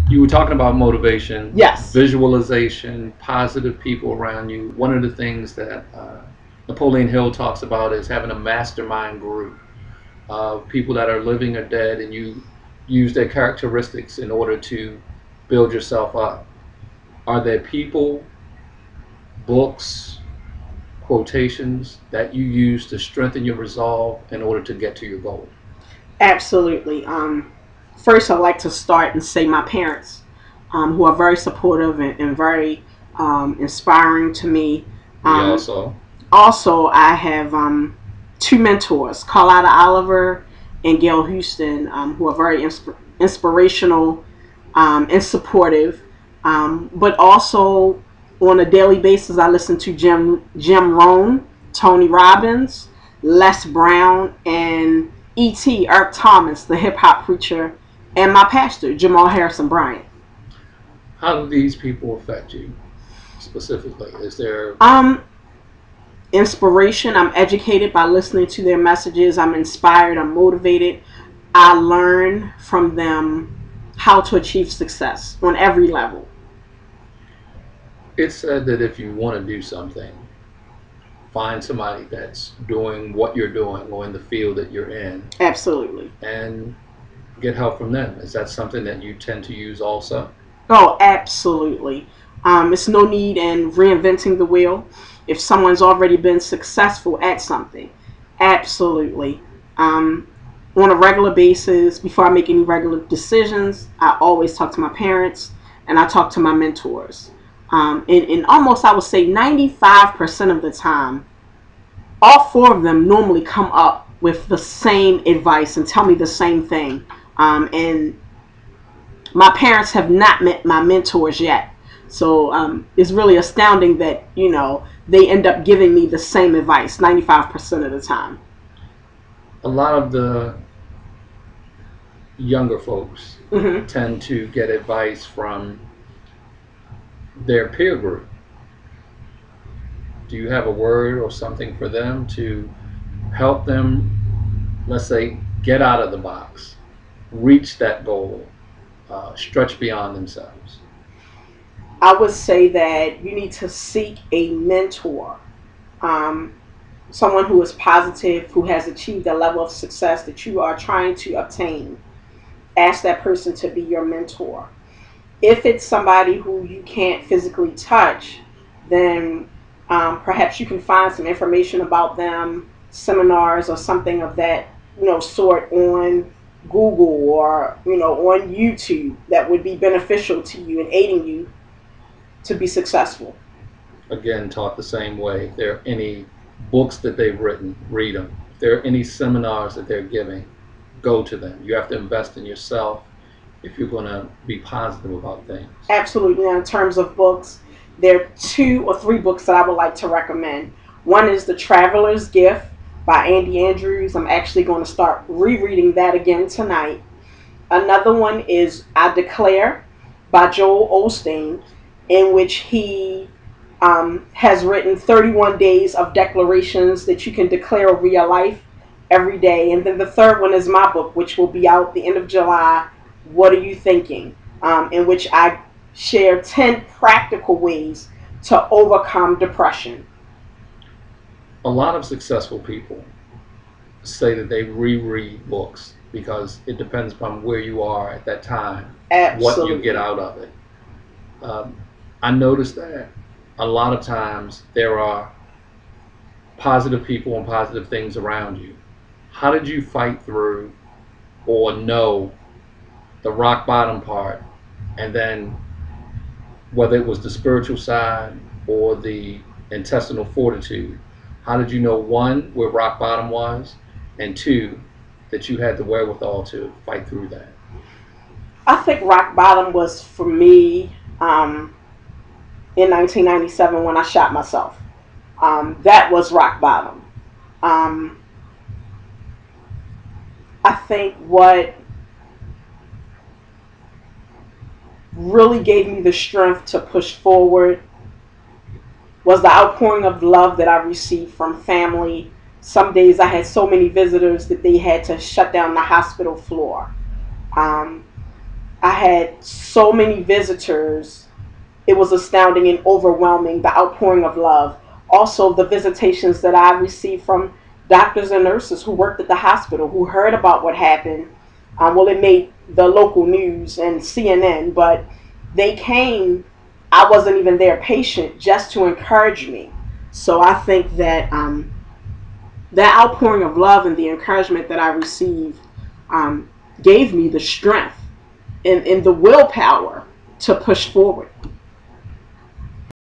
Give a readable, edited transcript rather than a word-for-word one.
You were talking about motivation, Yes. visualization, positive people around you. One of the things that Napoleon Hill talks about is having a mastermind group of people that are living or dead, and you use their characteristics in order to build yourself up. Are there people, books, quotations that you use to strengthen your resolve in order to get to your goal? Absolutely. First, I'd like to start and say my parents, who are very supportive and very inspiring to me. We Um, also, Also, I have two mentors, Carlotta Oliver and Gail Houston, who are very inspirational and supportive. But also, on a daily basis, I listen to Jim Rohn, Tony Robbins, Les Brown, and E.T. Eric Thomas, the hip hop preacher, and my pastor, Jamal Harrison Bryant. how do these people affect you specifically? Is there Um, Inspiration. I'm educated by listening to their messages. I'm inspired. I'm motivated. I learn from them how to achieve success on every level. it's said that if you want to do something, find somebody that's doing what you're doing or in the field that you're in Absolutely. and get help from them. Is that something that you tend to use also? Oh, absolutely. It's no need in reinventing the wheel. If someone's already been successful at something, absolutely. On a regular basis, before I make any regular decisions, I always talk to my parents and I talk to my mentors. And almost, I would say, 95% of the time, all four of them normally come up with the same advice and tell me the same thing. And my parents have not met my mentors yet. So it's really astounding that, they end up giving me the same advice 95% of the time. A lot of the younger folks Hmm. tend to get advice from their peer group. Do you have a word or something for them to help them, let's say, get out of the box, reach that goal, stretch beyond themselves? I would say that you need to seek a mentor, um, someone who is positive, who has achieved a level of success that you are trying to obtain. Ask that person to be your mentor. If it's somebody who you can't physically touch, then perhaps you can find some information about them, seminars or something of that sort on Google or on YouTube that would be beneficial to you and aiding you to be successful. Again, taught the same way. If there are any books that they've written, read them. If there are any seminars that they're giving, go to them. You have to invest in yourself if you're going to be positive about things. Absolutely. Now, in terms of books, there are two or three books that I would like to recommend. One is The Traveler's Gift by Andy Andrews. I'm actually going to start rereading that again tonight. Another one is I Declare by Joel Osteen, in which he has written 31 days of declarations that you can declare over your life every day. And then the third one is my book, which will be out the end of July. What are you thinking? In which I share 10 practical ways to overcome depression. A lot of successful people say that they reread books because it depends upon where you are at that time, what you get Absolutely. out of it. Um, I noticed that a lot of times there are positive people and positive things around you. How did you fight through or know the rock bottom part, and then whether it was the spiritual side or the intestinal fortitude, how did you know, one, where rock bottom was, and two, that you had the wherewithal to fight through that? I think rock bottom was for me in 1997 when I shot myself. That was rock bottom. Um, I think what really gave me the strength to push forward was the outpouring of love that I received from family. Some days I had so many visitors that they had to shut down the hospital floor. Um, I had so many visitors. It was astounding and overwhelming, the outpouring of love. Also, the visitations that I received from doctors and nurses who worked at the hospital, who heard about what happened. Well, it made the local news and CNN, but they came. I wasn't even their patient, just to encourage me. So I think that that outpouring of love and the encouragement that I received gave me the strength and the willpower to push forward.